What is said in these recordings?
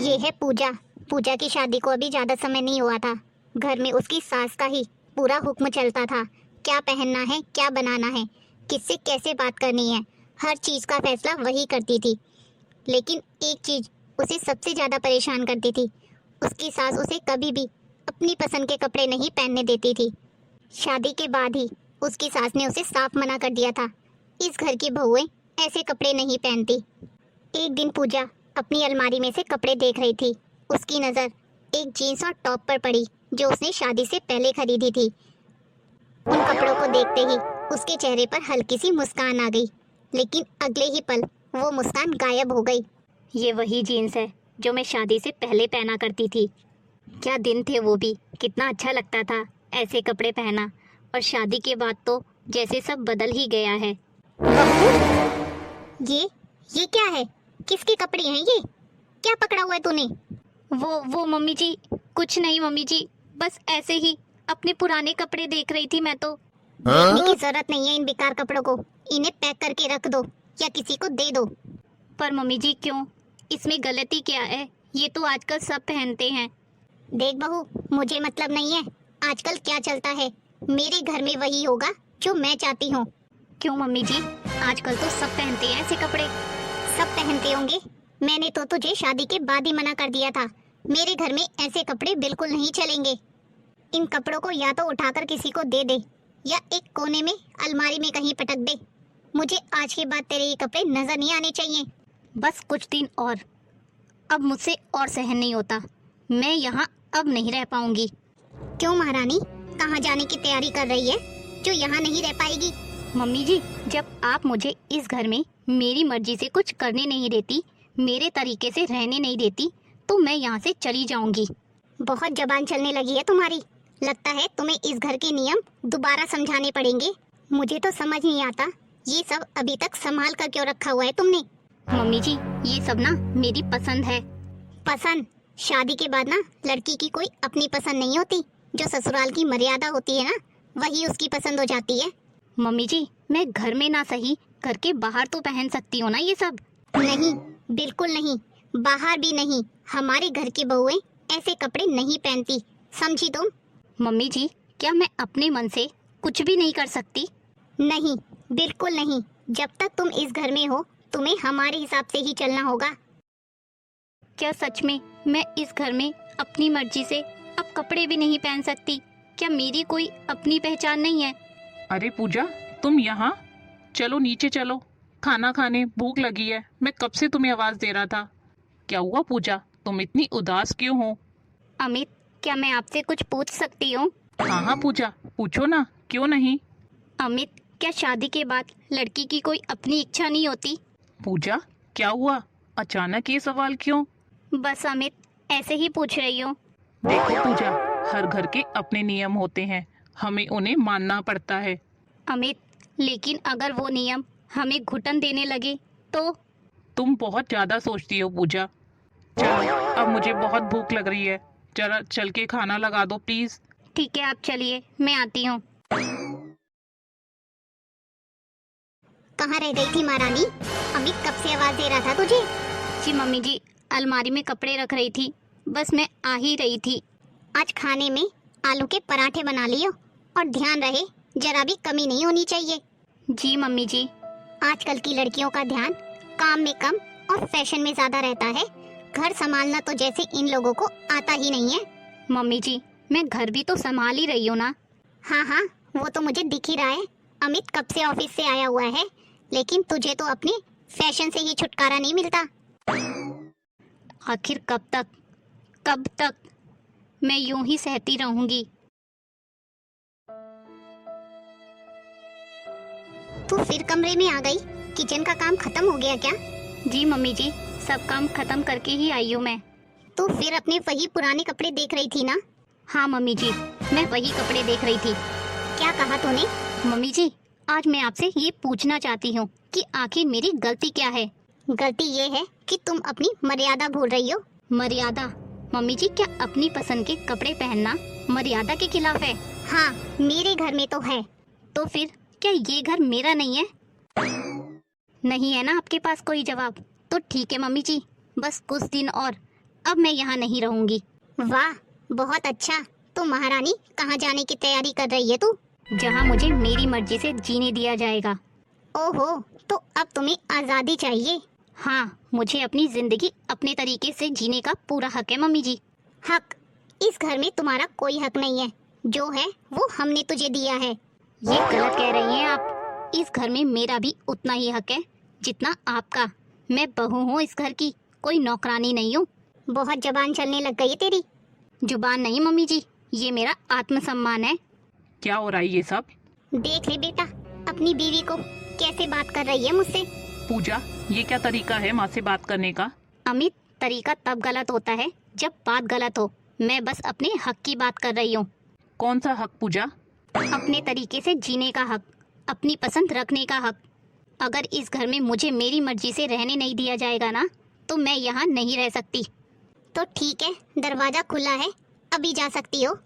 ये है पूजा। पूजा की शादी को अभी ज्यादा समय नहीं हुआ था। घर में उसकी सास का ही पूरा हुक्म चलता था। क्या पहनना है, क्या बनाना है, किससे कैसे बात करनी है, हर चीज का फैसला वही करती थी। लेकिन एक चीज उसे सबसे ज्यादा परेशान करती थी, उसकी सास उसे कभी भी अपनी पसंद के कपड़े नहीं पहनने देती थी। शादी के बाद ही उसकी सास ने उसे साफ मना कर दिया था, इस घर की बहुएं ऐसे कपड़े नहीं पहनती। एक दिन पूजा अपनी अलमारी में से कपड़े देख रही थी। उसकी नज़र एक जीन्स और टॉप पर पड़ी जो उसने शादी से पहले खरीदी थी। उन कपड़ों को देखते ही उसके चेहरे पर हल्की सी मुस्कान आ गई, लेकिन अगले ही पल वो मुस्कान गायब हो गई। ये वही जीन्स है जो मैं शादी से पहले पहना करती थी। क्या दिन थे वो भी, कितना अच्छा लगता था ऐसे कपड़े पहना। और शादी के बाद तो जैसे सब बदल ही गया है। ये क्या है? किसके कपड़े हैं ये? क्या पकड़ा हुआ है तूने? वो मम्मी जी, कुछ नहीं मम्मी जी, बस ऐसे ही अपने पुराने कपड़े देख रही थी मैं तो। देखने की जरूरत नहीं है इन बेकार कपड़ों को, इन्हें पैक करके रख दो या किसी को दे दो। पर मम्मी जी क्यों? इसमें गलती क्या है? ये तो आजकल सब पहनते हैं। देख बहू, मुझे मतलब नहीं है आजकल क्या चलता है। मेरे घर में वही होगा जो मैं चाहती हूँ। क्यों मम्मी जी, आजकल तो सब पहनते हैं ऐसे कपड़े। सब पहनते होंगे, मैंने तो तुझे शादी के बाद ही मना कर दिया था। मेरे घर में ऐसे कपड़े बिल्कुल नहीं चलेंगे। इन कपड़ों को या तो उठाकर किसी को दे दे या एक कोने में अलमारी में कहीं पटक दे। मुझे आज के बाद तेरे ये कपड़े नजर नहीं आने चाहिए। बस कुछ दिन और, अब मुझसे और सहन नहीं होता। मैं यहाँ अब नहीं रह पाऊंगी। क्यों महारानी, कहाँ जाने की तैयारी कर रही है जो यहाँ नहीं रह पाएगी? मम्मी जी, जब आप मुझे इस घर में मेरी मर्जी से कुछ करने नहीं देती, मेरे तरीके से रहने नहीं देती, तो मैं यहाँ से चली जाऊंगी। बहुत जबान चलने लगी है तुम्हारी। लगता है तुम्हें इस घर के नियम दोबारा समझाने पड़ेंगे। मुझे तो समझ नहीं आता ये सब अभी तक संभाल कर क्यों रखा हुआ है तुमने। मम्मी जी, ये सब ना मेरी पसंद है। पसंद? शादी के बाद ना लड़की की कोई अपनी पसंद नहीं होती। जो ससुराल की मर्यादा होती है ना, वही उसकी पसंद हो जाती है। मम्मी जी, मैं घर में ना सही, घर के बाहर तो पहन सकती हूँ ना ये सब। नहीं, बिल्कुल नहीं, बाहर भी नहीं। हमारे घर की बहुएं ऐसे कपड़े नहीं पहनती, समझी तुम? मम्मी जी, क्या मैं अपने मन से कुछ भी नहीं कर सकती? नहीं, बिल्कुल नहीं। जब तक तुम इस घर में हो, तुम्हें हमारे हिसाब से ही चलना होगा। क्या सच में मैं इस घर में अपनी मर्जी से अब कपड़े भी नहीं पहन सकती? क्या मेरी कोई अपनी पहचान नहीं है? अरे पूजा, तुम यहाँ? चलो नीचे चलो, खाना खाने, भूख लगी है। मैं कब से तुम्हें आवाज दे रहा था। क्या हुआ पूजा, तुम इतनी उदास क्यों हो? अमित, क्या मैं आपसे कुछ पूछ सकती हूँ? हाँ हाँ पूजा, पूछो ना, क्यों नहीं। अमित, क्या शादी के बाद लड़की की कोई अपनी इच्छा नहीं होती? पूजा, क्या हुआ, अचानक ये सवाल क्यों? बस अमित, ऐसे ही पूछ रही हूँ। देखो पूजा, हर घर के अपने नियम होते हैं, हमें उन्हें मानना पड़ता है। अमित, लेकिन अगर वो नियम हमें घुटन देने लगे तो? तुम बहुत ज्यादा सोचती हो पूजा। चलो, अब मुझे बहुत भूख लग रही है, जरा चल के खाना लगा दो प्लीज। ठीक है, आप चलिए, मैं आती हूँ। कहाँ रह गई थी महारानी? अमित कब से आवाज दे रहा था तुझे। जी मम्मी जी, अलमारी में कपड़े रख रही थी, बस मैं आ ही रही थी। आज खाने में आलू के पराठे बना लियो, और ध्यान रहे जरा भी कमी नहीं होनी चाहिए। जी मम्मी जी। आजकल की लड़कियों का ध्यान काम में कम और फैशन में ज्यादा रहता है। घर संभालना तो जैसे इन लोगों को आता ही नहीं है। मम्मी जी, मैं घर भी तो संभाल ही रही हूँ ना। हाँ हाँ, वो तो मुझे दिख ही रहा है। अमित कब से ऑफिस से आया हुआ है, लेकिन तुझे तो अपने फैशन से ही छुटकारा नहीं मिलता। आखिर कब तक मैं यूं ही सहती रहूंगी? तू फिर कमरे में आ गई? किचन का काम खत्म हो गया क्या? जी मम्मी जी, सब काम खत्म करके ही आई हूँ मैं। तू फिर अपने वही पुराने कपड़े देख रही थी ना? हाँ मम्मी जी, मैं वही कपड़े देख रही थी। क्या कहा तूने? मम्मी जी, आज मैं आपसे ये पूछना चाहती हूँ कि आखिर मेरी गलती क्या है? गलती ये है कि तुम अपनी मर्यादा भूल रही हो। मर्यादा? मम्मी जी, क्या अपनी पसंद के कपड़े पहनना मर्यादा के खिलाफ है? हाँ, मेरे घर में तो है। तो फिर क्या ये घर मेरा नहीं है? नहीं है ना आपके पास कोई जवाब? तो ठीक है मम्मी जी, बस कुछ दिन और, अब मैं यहाँ नहीं रहूंगी। वाह, बहुत अच्छा। तो महारानी, कहाँ जाने की तैयारी कर रही है तू? जहाँ मुझे मेरी मर्जी से जीने दिया जाएगा। ओहो, तो अब तुम्हें आजादी चाहिए? हाँ, मुझे अपनी जिंदगी अपने तरीके से जीने का पूरा हक है मम्मी जी। हक? इस घर में तुम्हारा कोई हक नहीं है, जो है वो हमने तुझे दिया है। ये गलत कह रही हैं आप। इस घर में मेरा भी उतना ही हक है जितना आपका। मैं बहू हूँ इस घर की, कोई नौकरानी नहीं हूँ। बहुत जबान चलने लग गई है तेरी। जुबान नहीं मम्मी जी, ये मेरा आत्मसम्मान है। क्या हो रहा है ये सब? देख ले बेटा, अपनी बीवी को कैसे बात कर रही है मुझसे। पूजा, ये क्या तरीका है माँ से बात करने का? अमित, तरीका तब गलत होता है जब बात गलत हो। मैं बस अपने हक की बात कर रही हूँ। कौन सा हक पूजा? अपने तरीके से जीने का हक, अपनी पसंद रखने का हक। अगर इस घर में मुझे मेरी मर्जी से रहने नहीं दिया जाएगा ना, तो मैं यहाँ नहीं रह सकती। तो ठीक है, दरवाजा खुला है, अभी जा सकती हो।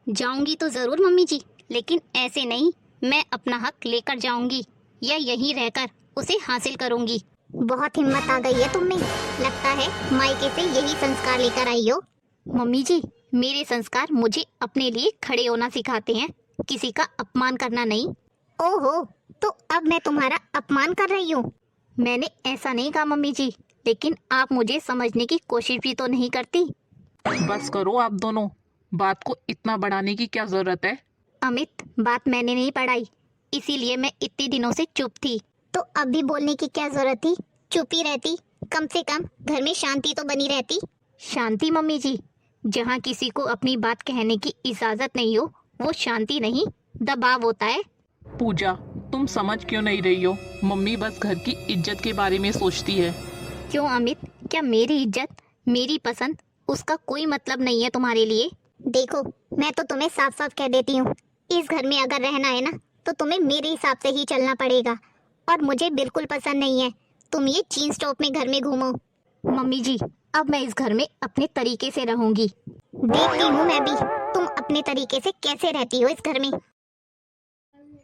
जाऊंगी तो जरूर मम्मी जी, लेकिन ऐसे नहीं। मैं अपना हक लेकर जाऊंगी या यहीं रहकर उसे हासिल करूंगी। बहुत हिम्मत आ गई है तुम में। लगता है मायके से यही संस्कार लेकर आई हो। मम्मी जी, मेरे संस्कार मुझे अपने लिए खड़े होना सिखाते हैं, किसी का अपमान करना नहीं। ओहो, तो अब मैं तुम्हारा अपमान कर रही हूँ? मैंने ऐसा नहीं कहा मम्मी जी, लेकिन आप मुझे समझने की कोशिश भी तो नहीं करती। बस करो आप दोनों, बात को इतना बढ़ाने की क्या जरूरत है? अमित, बात मैंने नहीं पढ़ाई, इसीलिए मैं इतने दिनों से चुप थी। तो अब भी बोलने की क्या जरूरत थी? चुप ही रहती, कम से कम घर में शांति तो बनी रहती। शांति मम्मी जी? जहाँ किसी को अपनी बात कहने की इजाजत नहीं हो, वो शांति नहीं, दबाव होता है। पूजा, तुम समझ क्यों नहीं रही हो? मम्मी बस घर की इज्जत के बारे में सोचती है। क्यों अमित, क्या मेरी इज्जत, मेरी पसंद, उसका कोई मतलब नहीं है तुम्हारे लिए? देखो, मैं तो तुम्हें साफ साफ कह देती हूँ, इस घर में अगर रहना है ना, तो तुम्हें मेरे हिसाब से ही चलना पड़ेगा। और मुझे बिल्कुल पसंद नहीं है तुम ये जीन्स टॉप में घर में घूमो। मम्मी जी, अब मैं इस घर में अपने तरीके से रहूंगी। देखती हूँ मैं भी तुम अपने तरीके से कैसे रहती हो इस घर में।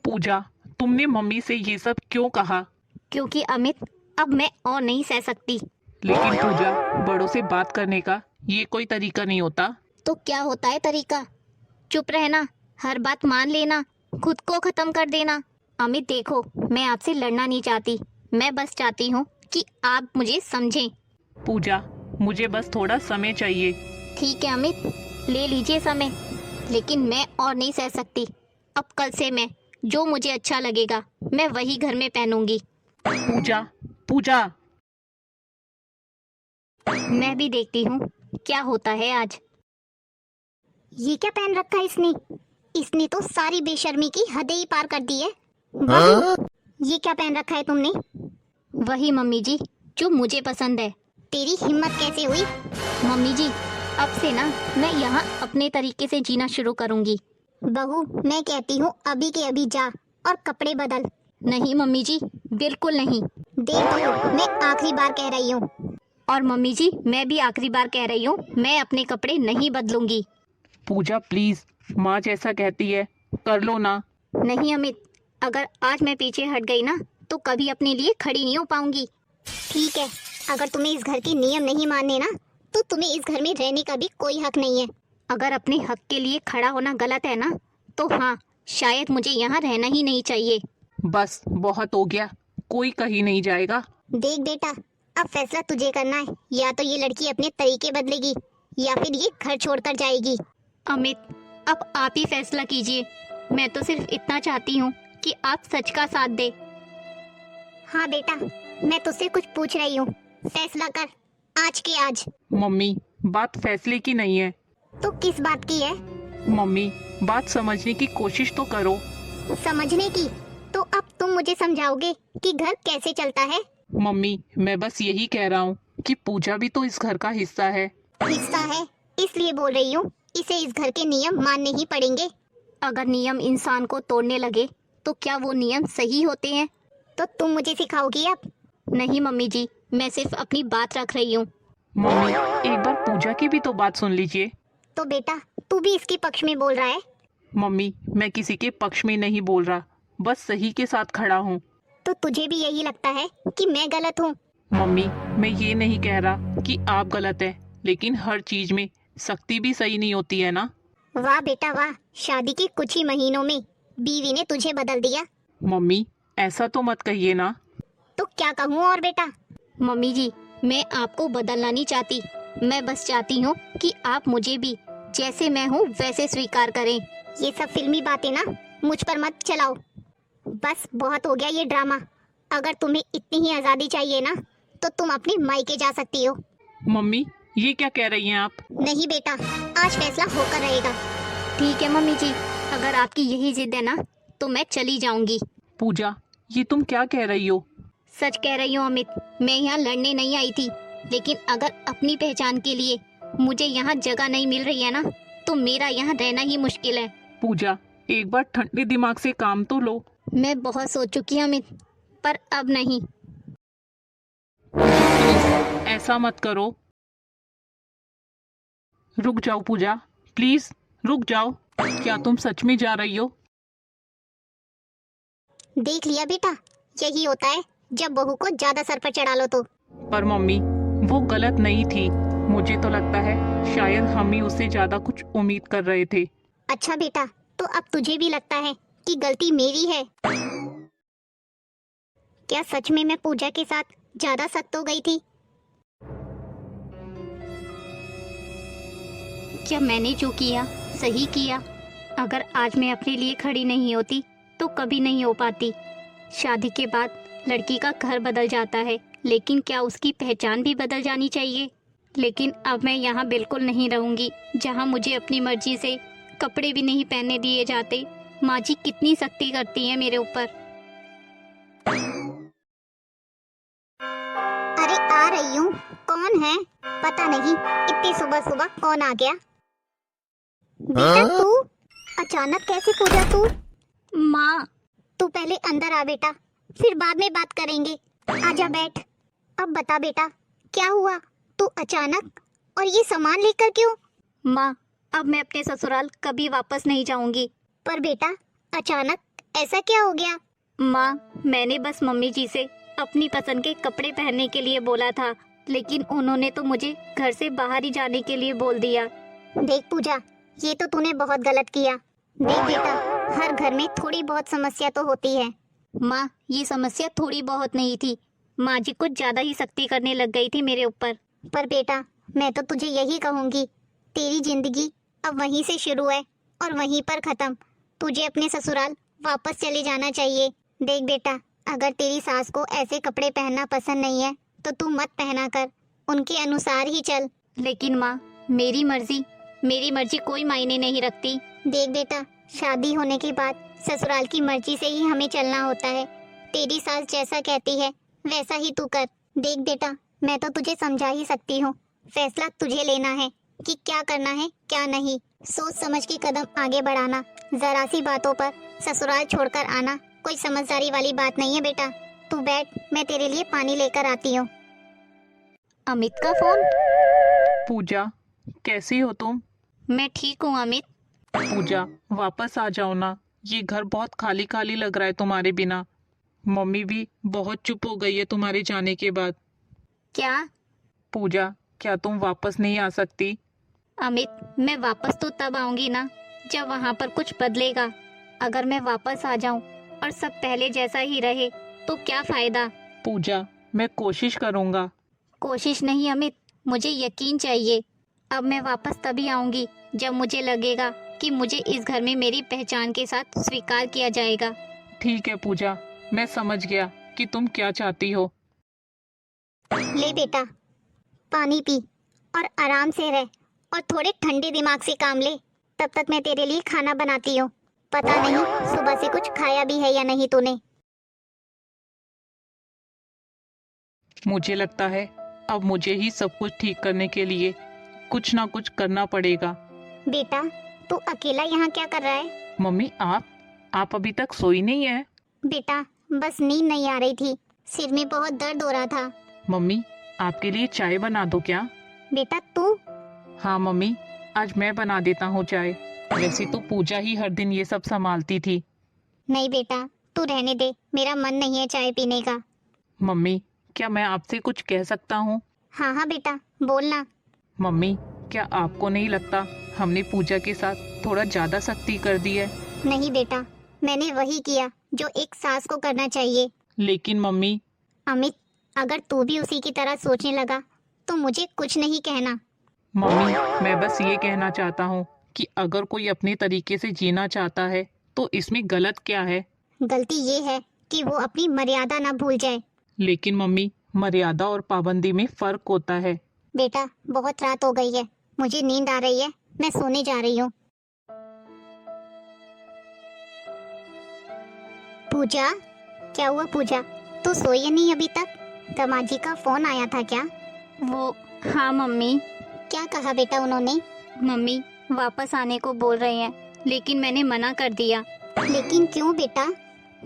पूजा, तुमने मम्मी से ये सब क्यों कहा? क्योंकि अमित, अब मैं और नहीं सह सकती। लेकिन पूजा, बड़ों से बात करने का ये कोई तरीका नहीं होता। तो क्या होता है तरीका? चुप रहना, हर बात मान लेना, खुद को खत्म कर देना। अमित देखो, मैं आपसे लड़ना नहीं चाहती, मैं बस चाहती हूँ कि आप मुझे समझें। पूजा, मुझे बस थोड़ा समय चाहिए। ठीक है अमित, ले लीजिए समय, लेकिन मैं और नहीं सह सकती। अब कल से मैं जो मुझे अच्छा लगेगा मैं वही घर में पहनूंगी। पूजा, पूजा। मैं भी देखती हूँ क्या होता है आज। ये क्या पहन रखा है इसने? इसने तो सारी बेशर्मी की हदें ही पार कर दी है। बहू, ये क्या पहन रखा है तुमने? वही मम्मी जी, जो मुझे पसंद है। तेरी हिम्मत कैसे हुई? मम्मी जी, अब से ना मैं यहाँ अपने तरीके से जीना शुरू करूँगी। बहू, मैं कहती हूँ अभी के अभी जा और कपड़े बदल। नहीं मम्मी जी, बिल्कुल नहीं। देख बहू, मैं आखिरी बार कह रही हूँ। और मम्मी जी, मैं भी आखिरी बार कह रही हूँ, मैं अपने कपड़े नहीं बदलूंगी। पूजा प्लीज, माँ जैसा कहती है कर लो ना। नहीं अमित, अगर आज मैं पीछे हट गई ना, तो कभी अपने लिए खड़ी नहीं हो पाऊंगी। ठीक है, अगर तुम्हें इस घर के नियम नहीं मानने ना, तो तुम्हें इस घर में रहने का भी कोई हक नहीं है। अगर अपने हक के लिए खड़ा होना गलत है ना, तो हाँ, शायद मुझे यहाँ रहना ही नहीं चाहिए। बस बहुत हो गया, कोई कहीं नहीं जाएगा। देख बेटा, अब फैसला तुझे करना है। या तो ये लड़की अपने तरीके बदलेगी या फिर ये घर छोड़कर जाएगी। अमित, अब आप ही फैसला कीजिए। मैं तो सिर्फ इतना चाहती हूँ कि आप सच का साथ दे। हाँ बेटा, मैं तुझसे कुछ पूछ रही हूँ, फैसला कर, आज के आज। मम्मी, बात फैसले की नहीं है। तो किस बात की है? मम्मी, बात समझने की कोशिश तो करो। समझने की? तो अब तुम मुझे समझाओगे कि घर कैसे चलता है? मम्मी, मैं बस यही कह रहा हूँ कि पूजा भी तो इस घर का हिस्सा है। हिस्सा है, इसलिए बोल रही हूँ, इसे इस घर के नियम मानने ही पड़ेंगे। अगर नियम इंसान को तोड़ने लगे तो क्या वो नियम सही होते हैं? तो तुम मुझे सिखाओगी अब? नहीं मम्मी जी, मैं सिर्फ अपनी बात रख रही हूँ। मम्मी, एक बार पूजा की भी तो बात सुन लीजिए। तो बेटा, तू भी इसके पक्ष में बोल रहा है? मम्मी, मैं किसी के पक्ष में नहीं बोल रहा, बस सही के साथ खड़ा हूँ। तो तुझे भी यही लगता है कि मैं गलत हूँ? मम्मी, मैं ये नहीं कह रहा कि आप गलत है, लेकिन हर चीज में सख्ती भी सही नहीं होती है ना। वाह बेटा वाह, शादी के कुछ ही महीनों में बीवी ने तुझे बदल दिया। मम्मी ऐसा तो मत कहिए ना। तो क्या कहूँ और बेटा। मम्मी जी, मैं आपको बदलना नहीं चाहती, मैं बस चाहती हूँ कि आप मुझे भी जैसे मैं हूँ वैसे स्वीकार करें। ये सब फिल्मी बातें ना मुझ पर मत चलाओ, बस बहुत हो गया ये ड्रामा। अगर तुम्हें इतनी ही आज़ादी चाहिए ना तो तुम अपने मायके जा सकती हो। मम्मी ये क्या कह रही हैं आप? नहीं बेटा, आज फैसला होकर रहेगा। ठीक है मम्मी जी, अगर आपकी यही जिद है ना तो मैं चली जाऊंगी। पूजा ये तुम क्या कह रही हो? सच कह रही हूँ अमित, मैं यहाँ लड़ने नहीं आई थी, लेकिन अगर अपनी पहचान के लिए मुझे यहाँ जगह नहीं मिल रही है ना तो मेरा यहाँ रहना ही मुश्किल है। पूजा एक बार ठंडे दिमाग से काम तो लो। मैं बहुत सोच चुकी हूँ अमित, पर अब नहीं। ऐसा मत करो। रुक जाओ पूजा, प्लीज रुक जाओ। क्या तुम सच में जा रही हो? देख लिया बेटा, यही होता है जब बहू को ज्यादा सर पर चढ़ा लो तो। पर मम्मी वो गलत नहीं थी, मुझे तो लगता है शायद हम ही उससे ज्यादा कुछ उम्मीद कर रहे थे। अच्छा बेटा, तो अब तुझे भी लगता है कि गलती मेरी है? क्या सच में मैं पूजा के साथ ज्यादा सख्त हो गई थी? क्या मैंने जो किया सही किया? अगर आज मैं अपने लिए खड़ी नहीं होती तो कभी नहीं हो पाती। शादी के बाद लड़की का घर बदल जाता है, लेकिन क्या उसकी पहचान भी बदल जानी चाहिए? लेकिन अब मैं यहाँ बिल्कुल नहीं रहूँगी जहाँ मुझे अपनी मर्जी से कपड़े भी नहीं पहनने दिए जाते। माँ जी कितनी सख्ती करती हैं मेरे ऊपर। अरे आ रही हूँ। कौन है? पता नहीं इतनी सुबह सुबह कौन आ गया। बेटा तू अचानक कैसे? पूजा तू? माँ तू पहले अंदर आ बेटा, फिर बाद में बात करेंगे। आजा बैठ। अब बता बेटा क्या हुआ? तू अचानक और ये सामान लेकर क्यों? माँ अब मैं अपने ससुराल कभी वापस नहीं जाऊंगी। पर बेटा अचानक ऐसा क्या हो गया? माँ मैंने बस मम्मी जी से अपनी पसंद के कपड़े पहनने के लिए बोला था, लेकिन उन्होंने तो मुझे घर से बाहर ही जाने के लिए बोल दिया। देख पूजा, ये तो तूने बहुत गलत किया। देख बेटा, हर घर में थोड़ी बहुत समस्या तो होती है। माँ ये समस्या थोड़ी बहुत नहीं थी, माँ जी कुछ ज्यादा ही सख्ती करने लग गई थी मेरे ऊपर। पर बेटा मैं तो तुझे यही कहूँगी, तेरी जिंदगी अब वहीं से शुरू है और वहीं पर खत्म। तुझे अपने ससुराल वापस चले जाना चाहिए। देख बेटा, अगर तेरी सास को ऐसे कपड़े पहनना पसंद नहीं है तो तू मत पहना कर, उनके अनुसार ही चल। लेकिन माँ मेरी मर्जी कोई मायने नहीं रखती। देख बेटा, शादी होने के बाद ससुराल की मर्जी से ही हमें चलना होता है। तेरी सास जैसा कहती है वैसा ही तू कर। देख बेटा, मैं तो तुझे समझा ही सकती हूँ, फैसला तुझे लेना है कि क्या करना है क्या नहीं। सोच समझ के कदम आगे बढ़ाना, जरा सी बातों पर ससुराल छोड़कर आना कोई समझदारी वाली बात नहीं है बेटा। तू बैठ, मैं तेरे लिए पानी लेकर आती हूँ। अमित का फोन। पूजा कैसी हो तुम? मैं ठीक हूँ अमित। पूजा वापस आ जाओ ना, ये घर बहुत खाली खाली लग रहा है तुम्हारे बिना। मम्मी भी बहुत चुप हो गई है तुम्हारे जाने के बाद। क्या? पूजा क्या तुम वापस नहीं आ सकती? अमित मैं वापस तो तब आऊंगी ना जब वहाँ पर कुछ बदलेगा। अगर मैं वापस आ जाऊं और सब पहले जैसा ही रहे तो क्या फायदा? पूजा मैं कोशिश करूंगा। कोशिश नहीं अमित, मुझे यकीन चाहिए। अब मैं वापस तभी आऊंगी जब मुझे लगेगा कि मुझे इस घर में मेरी पहचान के साथ स्वीकार किया जाएगा। ठीक है पूजा, मैं समझ गया कि तुम क्या चाहती हो। ले बेटा पानी पी और आराम से रह और थोड़े ठंडे दिमाग से काम ले। तब तक मैं तेरे लिए खाना बनाती हूँ। पता नहीं सुबह से कुछ खाया भी है या नहीं तूने। मुझे लगता है अब मुझे ही सब कुछ ठीक करने के लिए कुछ ना कुछ करना पड़ेगा। बेटा तू अकेला यहाँ क्या कर रहा है? मम्मी आप अभी तक सोई नहीं है? बेटा बस नींद नहीं आ रही थी, सिर में बहुत दर्द हो रहा था। मम्मी आपके लिए चाय बना दो क्या? बेटा तू? हाँ मम्मी, आज मैं बना देता हूँ चाय। वैसे तो पूजा ही हर दिन ये सब संभालती थी। नहीं बेटा तू रहने दे, मेरा मन नहीं है चाय पीने का। मम्मी क्या मैं आपसे कुछ कह सकता हूँ? हाँ हाँ बेटा बोलना। मम्मी, क्या आपको नहीं लगता हमने पूजा के साथ थोड़ा ज्यादा सख्ती कर दी है? नहीं बेटा, मैंने वही किया जो एक सास को करना चाहिए। लेकिन मम्मी, अमित, अगर तू भी उसी की तरह सोचने लगा तो मुझे कुछ नहीं कहना। मम्मी, मैं बस ये कहना चाहता हूँ कि अगर कोई अपने तरीके से जीना चाहता है तो इसमें गलत क्या है? गलती ये है कि वो अपनी मर्यादा ना भूल जाए। लेकिन मम्मी, मर्यादा और पाबंदी में फर्क होता है। बेटा, बहुत रात हो गई है, मुझे नींद आ रही है, मैं सोने जा रही हूँ। पूजा, क्या हुआ पूजा, तू सोई नहीं अभी तक? दामाद जी का फोन आया था क्या? वो, हाँ मम्मी। क्या कहा बेटा उन्होंने? मम्मी, वापस आने को बोल रहे हैं, लेकिन मैंने मना कर दिया। लेकिन क्यों बेटा?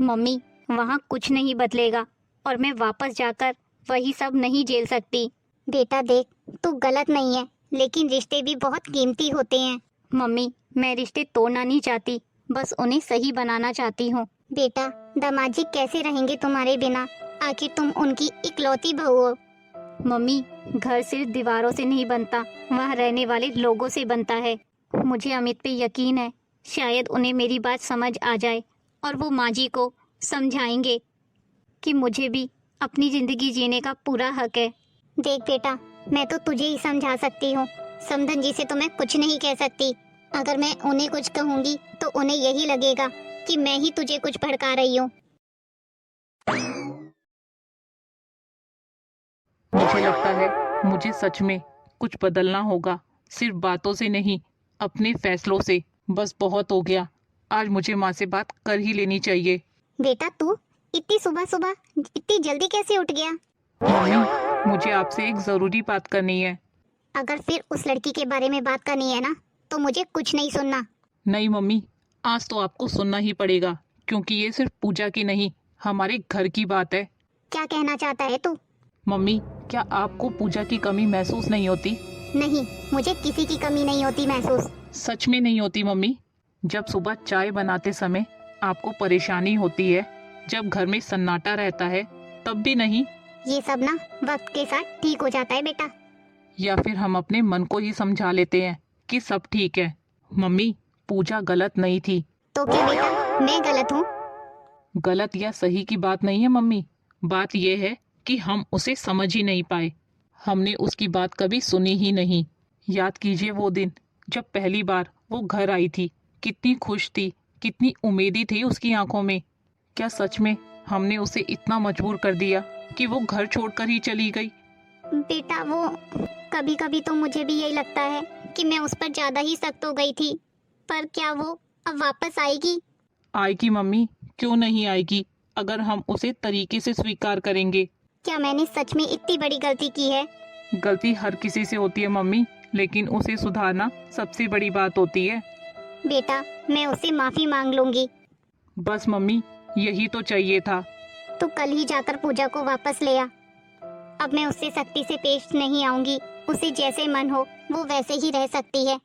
मम्मी, वहाँ कुछ नहीं बदलेगा और मैं वापस जाकर वही सब नहीं झेल सकती। बेटा देख, तू गलत नहीं है, लेकिन रिश्ते भी बहुत कीमती होते हैं। मम्मी, मैं रिश्ते तोड़ना नहीं चाहती, बस उन्हें सही बनाना चाहती हूँ। बेटा, दामाद जी कैसे रहेंगे तुम्हारे बिना? आखिर तुम उनकी इकलौती बहू हो। मम्मी, घर सिर्फ दीवारों से नहीं बनता, वहाँ रहने वाले लोगों से बनता है। मुझे अमित पे यकीन है, शायद उन्हें मेरी बात समझ आ जाए और वो माँ जी को समझाएंगे कि मुझे भी अपनी जिंदगी जीने का पूरा हक है। देख बेटा, मैं तो तुझे ही समझा सकती हूँ, समधन जी से तो मैं कुछ नहीं कह सकती। अगर मैं उन्हें कुछ कहूँगी तो उन्हें यही लगेगा कि मैं ही तुझे कुछ भड़का रही हूँ। मुझे लगता है मुझे सच में कुछ बदलना होगा, सिर्फ बातों से नहीं, अपने फैसलों से। बस बहुत हो गया, आज मुझे माँ से बात कर ही लेनी चाहिए। बेटा, तू इतनी सुबह सुबह इतनी जल्दी कैसे उठ गया? मम्मी, मुझे आपसे एक जरूरी बात करनी है। अगर फिर उस लड़की के बारे में बात करनी है ना, तो मुझे कुछ नहीं सुनना। नहीं मम्मी, आज तो आपको सुनना ही पड़ेगा, क्योंकि ये सिर्फ पूजा की नहीं, हमारे घर की बात है। क्या कहना चाहता है तू? मम्मी, क्या आपको पूजा की कमी महसूस नहीं होती? नहीं, मुझे किसी की कमी नहीं होती महसूस। सच में नहीं होती मम्मी? जब सुबह चाय बनाते समय आपको परेशानी होती है, जब घर में सन्नाटा रहता है, तब भी नहीं? ये सब ना वक्त के साथ ठीक हो जाता है बेटा। या फिर हम अपने मन को ही समझा लेते हैं कि सब ठीक है? मम्मी, पूजा गलत नहीं थी। तो क्या बेटा, मैं गलत हूँ? गलत या सही की बात नहीं है मम्मी, बात यह है कि हम उसे समझ ही नहीं पाए, हमने उसकी बात कभी सुनी ही नहीं। याद कीजिए वो दिन जब पहली बार वो घर आई थी, कितनी खुश थी, कितनी उम्मीदें थी उसकी आंखों में। क्या सच में हमने उसे इतना मजबूर कर दिया कि वो घर छोड़कर ही चली गई? बेटा, वो कभी कभी तो मुझे भी यही लगता है कि मैं उस पर ज्यादा ही सख्त हो गई थी, पर क्या वो अब वापस आएगी? आएगी मम्मी, क्यों नहीं आएगी, अगर हम उसे तरीके से स्वीकार करेंगे। क्या मैंने सच में इतनी बड़ी गलती की है? गलती हर किसी से होती है मम्मी, लेकिन उसे सुधारना सबसे बड़ी बात होती है। बेटा, मैं उससे माफी मांग लूंगी। बस मम्मी, यही तो चाहिए था। तू कल ही जाकर पूजा को वापस ले आ। अब मैं उससे सख्ती से पेश नहीं आऊंगी, उसे जैसे मन हो वो वैसे ही रह सकती है।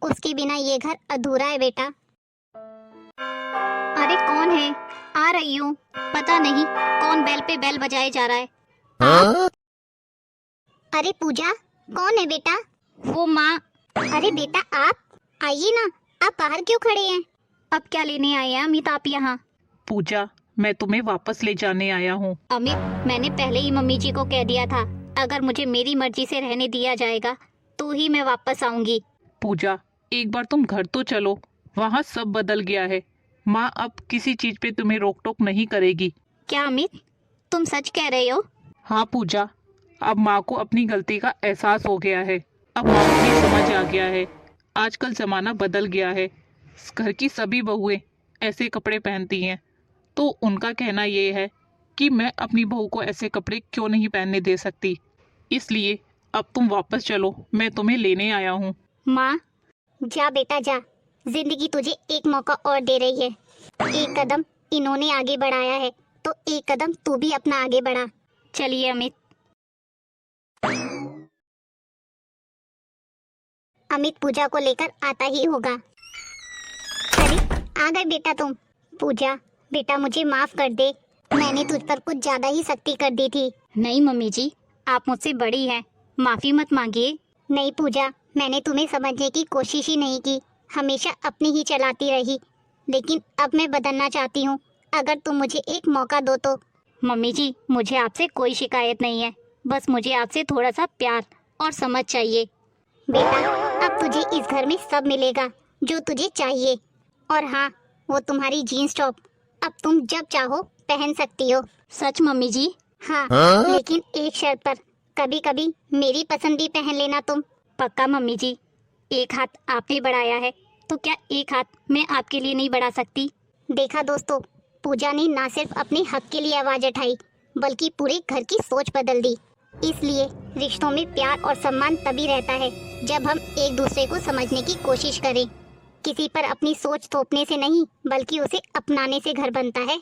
उसके बिना ये घर अधूरा है बेटा। अरे कौन है? आ रही हूँ। पता नहीं कौन बेल पे बेल बजाए जा रहा है। अरे पूजा, कौन है बेटा? वो माँ। अरे बेटा, आप आइए ना, आप बाहर क्यों खड़े हैं? अब क्या लेने आए हैं अमित आप यहाँ? पूजा, मैं तुम्हें वापस ले जाने आया हूँ। अमित, मैंने पहले ही मम्मी जी को कह दिया था, अगर मुझे मेरी मर्जी से रहने दिया जाएगा तो ही मैं वापस आऊंगी। पूजा, एक बार तुम घर तो चलो, वहाँ सब बदल गया है। माँ अब किसी चीज पे तुम्हें रोक टोक नहीं करेगी। क्या अमित, तुम सच कह रहे हो? हाँ पूजा, अब माँ को अपनी गलती का एहसास हो गया है, अब माँ को भी समझ आ गया है। आजकल जमाना बदल गया है, घर की सभी बहुएं ऐसे कपड़े पहनती हैं, तो उनका कहना ये है कि मैं अपनी बहू को ऐसे कपड़े क्यों नहीं पहनने दे सकती। इसलिए अब तुम वापस चलो, मैं तुम्हें लेने आया हूँ। माँ, जा बेटा जा, जिंदगी तुझे एक मौका और दे रही है। एक कदम इन्होंने आगे बढ़ाया है तो एक कदम तू भी अपना आगे बढ़ा। चलिए अमित। अमित पूजा को लेकर आता ही होगा। अरे आ गए बेटा तुम। पूजा बेटा, मुझे माफ कर दे, मैंने तुझ पर कुछ ज्यादा ही सख्ती कर दी थी। नहीं मम्मी जी, आप मुझसे बड़ी हैं, माफी मत मांगिए। नहीं पूजा, मैंने तुम्हें समझने की कोशिश ही नहीं की, हमेशा अपनी ही चलाती रही। लेकिन अब मैं बदलना चाहती हूँ, अगर तुम मुझे एक मौका दो तो। मम्मी जी, मुझे आपसे कोई शिकायत नहीं है, बस मुझे आपसे थोड़ा सा प्यार और समझ चाहिए। बेटा, अब तुझे इस घर में सब मिलेगा जो तुझे चाहिए। और हाँ, वो तुम्हारी जीन्स टॉप अब तुम जब चाहो पहन सकती हो। सच मम्मी जी? हाँ, लेकिन एक शर्त पर, कभी कभी मेरी पसंद भी पहन लेना तुम। पक्का मम्मी जी। एक हाथ आपने बढ़ाया है तो क्या एक हाथ मैं आपके लिए नहीं बढ़ा सकती? देखा दोस्तों, पूजा ने ना सिर्फ अपने हक के लिए आवाज उठाई, बल्कि पूरे घर की सोच बदल दी। इसलिए रिश्तों में प्यार और सम्मान तभी रहता है जब हम एक दूसरे को समझने की कोशिश करें। किसी पर अपनी सोच थोपने से नहीं, बल्कि उसे अपनाने से घर बनता है।